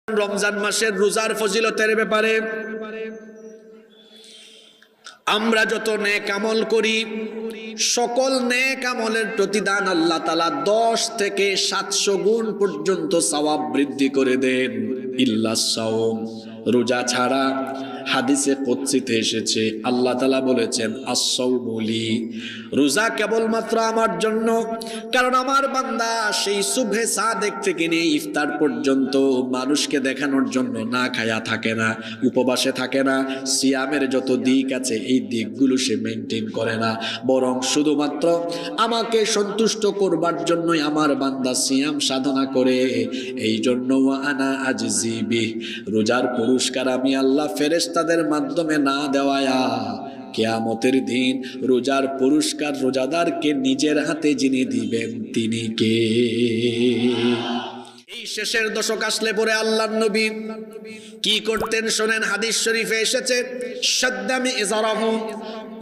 রমজান মাসের রোজার ফজিলতের ব্যাপারে আমরা যত নেক আমল করি সকল নেক আমলের প্রতিদান আল্লাহ তাআলা 10 থেকে 700 গুণ পর্যন্ত সওয়াব বৃদ্ধি করে দেন ইল্লাস সাওম, রোজা ছাড়া। হাদিসে কুদসিতে এসেছে আল্লাহ তাআলা বলেছেন আস-সাওমু লি, রোজা কেবলমাত্র আমার জন্য, কারণ আমার বান্দা সেই সুবহে সাদেক থেকে নিয়ে ইফতার পর্যন্ত মানুষকে দেখানোর জন্য না খায়া থাকে না, উপবাসে থাকে না, সিয়ামের যত দিক আছে এই দিকগুলো সে মেনটেন করে না, বরং শুধুমাত্র আমাকে সন্তুষ্ট করবার জন্যই আমার বান্দা সিয়াম সাধনা করে। এই জন্য আনা আজিজি বিহ, রোজার পুরস্কার আমি আল্লাহ ফেরেশতাদের মাধ্যমে না দেওয়ায়া কিয়ামতের দিন রোজার পুরস্কার রোজাদারকে নিজের হাতে যিনি দিবেন তিনি কে? এই শেষের দশক আসলে পরে আল্লাহর নবী কি করতেন শোনেন, হাদিস শরীফে এসেছে শাদ্দামি ইজারাহু,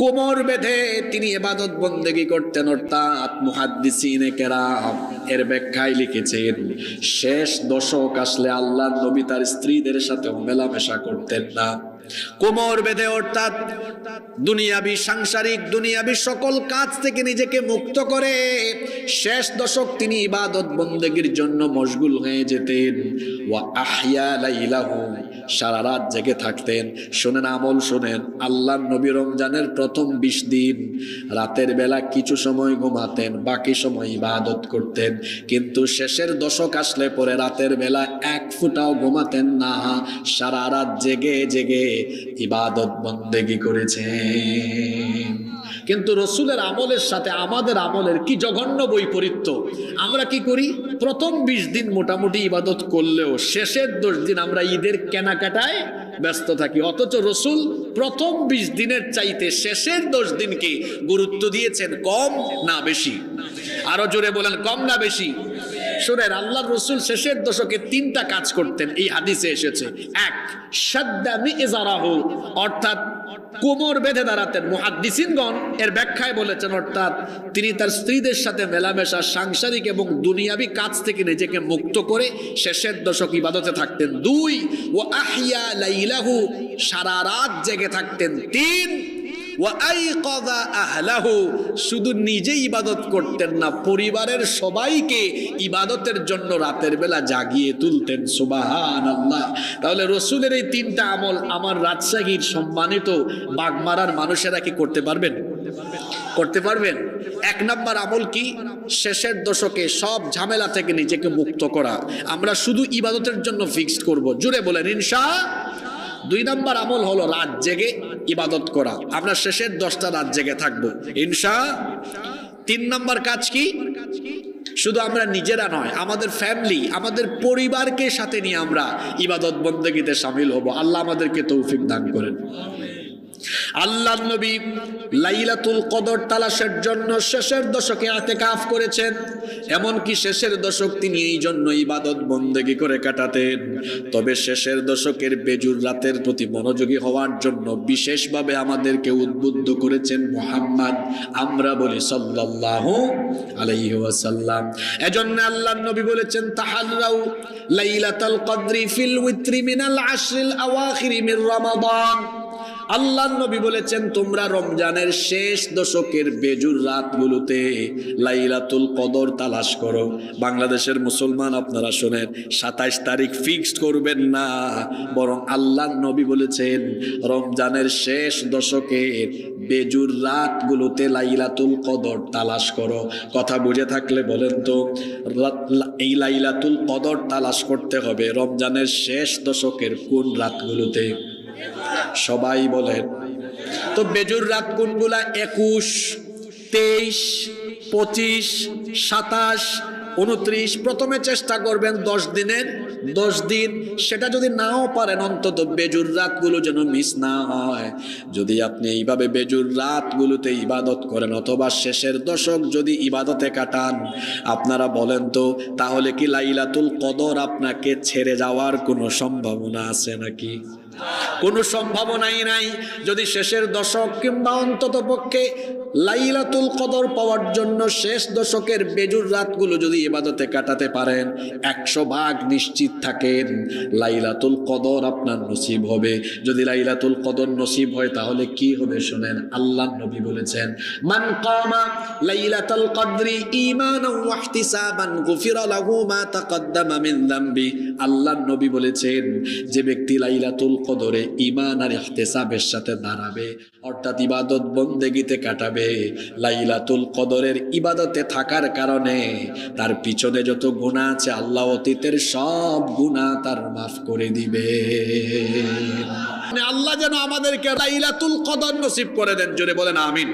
কোমর বেঁধে তিনি ইবাদত বন্দেগী করতেন। অর্থাৎ মুহাদ্দিসিনে কেরাম এর ব্যাখ্যায় লিখেছেন শেষ দশক আসলে আল্লাহর নবী তার স্ত্রীদের সাথে মেলামেশা করতেন না, কোমর বেঁধে, অর্থাৎ দুনিয়াবি সাংসারিক দুনিয়াবি সকল কাজ থেকে নিজেকে মুক্ত করে শেষ দশক তিনি ইবাদত বন্দেগীর জন্য মশগুল হয়ে যেতেন। ওয়া আহইয়া লাইলাহু, সারা রাত জেগে থাকতেন। শোনেন আমল শোনেন, আল্লাহর নবী রমজানের প্রথম 20 দিন রাতের বেলা কিছু সময় ঘুমাতেন, বাকি সময় ইবাদত করতেন। কিন্তু শেষের দশক আসলে পরে রাতের বেলা এক ফোঁটাও ঘুমাতেন না, সারা রাত জেগে জেগে ইবাদত বন্দেগী করেছেন। কিন্তু রসুলের আমলের সাথে আমাদের আমলের কি জঘন্য বৈপরীত্য। আমরা কি করি, প্রথম 20 দিন মোটামুটি ইবাদত করলেও শেষের 10 দিন আমরা ঈদের কেনাকাটায় ব্যস্ত থাকি, অথচ রসুল প্রথম 20 দিনের চাইতে শেষের 10 দিনকে গুরুত্ব দিয়েছেন কম না বেশি? আরো জোরে বলেন, কম না বেশি? শুনেন, আল্লাহর রসুল শেষের দশকে 3টা কাজ করতেন, এই হাদিসে এসেছে। এক, শাদ্দামি ইজারাহু, অর্থাৎ কোমর বেঁধে দাঁড়াতেন। মুহাদ্দিসিনগণ এর ব্যাখ্যায় বলেছেন অর্থাৎ তিনি তার স্ত্রীদের সাথে মেলামেশা, সাংসারিক এবং দুনিয়াবি কাজ থেকে নিজেকে মুক্ত করে শেষের দশক ইবাদতে থাকতেন। 2, ওয়া আহইয়া লাইলাহু, সারা রাত জেগে থাকতেন। 3, ওয়া আইকাযা আহলাহু, শুধু নিজে ইবাদত করতেন না, পরিবারের সবাইকে ইবাদতের জন্য রাতের বেলা জাগিয়ে তুলতেন। সুবহানাল্লাহ। তাহলে রসুলের এই 3টা আমল আমার রাজশাহীর সম্মানিত বাগমারার মানুষেরা কি করতে পারবেন? করতে পারবেন। 1 নম্বর আমল কি? শেষের দশকে সব ঝামেলা থেকে নিজেকে মুক্ত করা। আমরা শুধু ইবাদতের জন্য ফিক্সড করব, জুড়ে বলেন ইনশাআল্লাহ। 2 নম্বর আমল হলো রাত জেগে ইবাদত করা, আমরা শেষের 10টা রাত জেগে থাকবো ইনশাআল্লাহ। 3 নম্বর কাজ কি? শুধু আমরা নিজেরা নয়, আমাদের ফ্যামিলি, আমাদের পরিবারকে সাথে নিয়ে আমরা ইবাদত বন্দেগীতে শামিল হব। আল্লাহ আমাদেরকে তৌফিক দান করেন। আল্লাহর নবী লাইলাতুল কদর তালাশের জন্য শেষের দশকে ইতিকাফ করেছেন। এমনকি শেষের দশক তিনি এই জন্য ইবাদত বন্দেগী করে কাটাতেন। তবে শেষের দশকের বেজুর রাতের প্রতি মনোযোগী হওয়ার জন্য বিশেষভাবে আমাদেরকে উদ্বুদ্ধ করেছেন মুহাম্মদ, আমরা বলি সাল্লাল্লাহু আলাইহি ওয়াসাল্লাম। এজন্য আল্লাহর নবী বলেছেন তাহাররাউ লাইলাতুল কদরি ফিল উইত্রি মিনাল আশরিল আওয়াখিরি মির রমাদান। আল্লাহর নবী বলেছেন তোমরা রমজানের শেষ দশকের বেজুর রাতগুলোতে লাইলাতুল কদর তালাশ করো। বাংলাদেশের মুসলমান আপনারা শোনেন, 27 তারিখ ফিক্সড করবেন না, বরং আল্লাহর নবী বলেছেন রমজানের শেষ দশকের বেজুর রাতগুলোতে লাইলাতুল কদর তালাশ করো। কথা বুঝে থাকলে বলেন তো, এই লাইলাতুল কদর তালাশ করতে হবে রমজানের শেষ দশকের কোন রাতগুলোতে? সবাই বলেন তো। বেজুর রাত কোনগুলা? 21, 23, 25, 27, 29। প্রথমে চেষ্টা করবেন 10 দিনের 10 দিন। সেটা যদি নাও পারেন, অন্তত বেজুর রাতগুলো যেন মিস না হয়। যদি আপনি এইভাবে বেজুর রাতগুলোতে ইবাদত করেন অথবা শেষের দশক যদি ইবাদতে কাটান, আপনারা বলেন তো তাহলে কি লাইলাতুল কদর আপনাকে ছেড়ে যাওয়ার কোনো সম্ভাবনা আছে নাকি? কোনো সম্ভাবনাই নাই। যদি শেষের দশক কিংবা অন্তত পক্ষে লাইলাতুল কদর পাওয়ার জন্য শেষ দশকের বেজুর রাতগুলো যদি ইবাদতে কাটাতে পারেন, 100 ভাগ নিশ্চিত থাকেন লাইলাতুল কদর আপনার নসিব হবে। যদি লাইলাতুল কদর নসিব হয় তাহলে কি হবে শুনেন। আল্লাহ নবী বলেছেন, মান কামা লাইলাতুল কদরি ঈমানান ওয়া ইহতিসাবান গুফিরা লাহু মা তাকদ্দামা মিন যামবি। আল্লাহ নবী বলেছেন, যে ব্যক্তি লাইলাতুল কদরে ঈমান আর ইহতিসাবের সাথে দাঁড়াবে, অর্থাৎ ইবাদত বন্দেগীতে কাটাবে, লাইলাতুল কদরের ইবাদতে থাকার কারণে তার পিছনে যত গুনাহ আছে আল্লাহ অতীতের সব গুনাহ তার মাফ করে দিবে। আল্লাহ যেন আমাদেরকে লাইলাতুল কদর নসিব করে দেন, জোরে বলেন আমিন।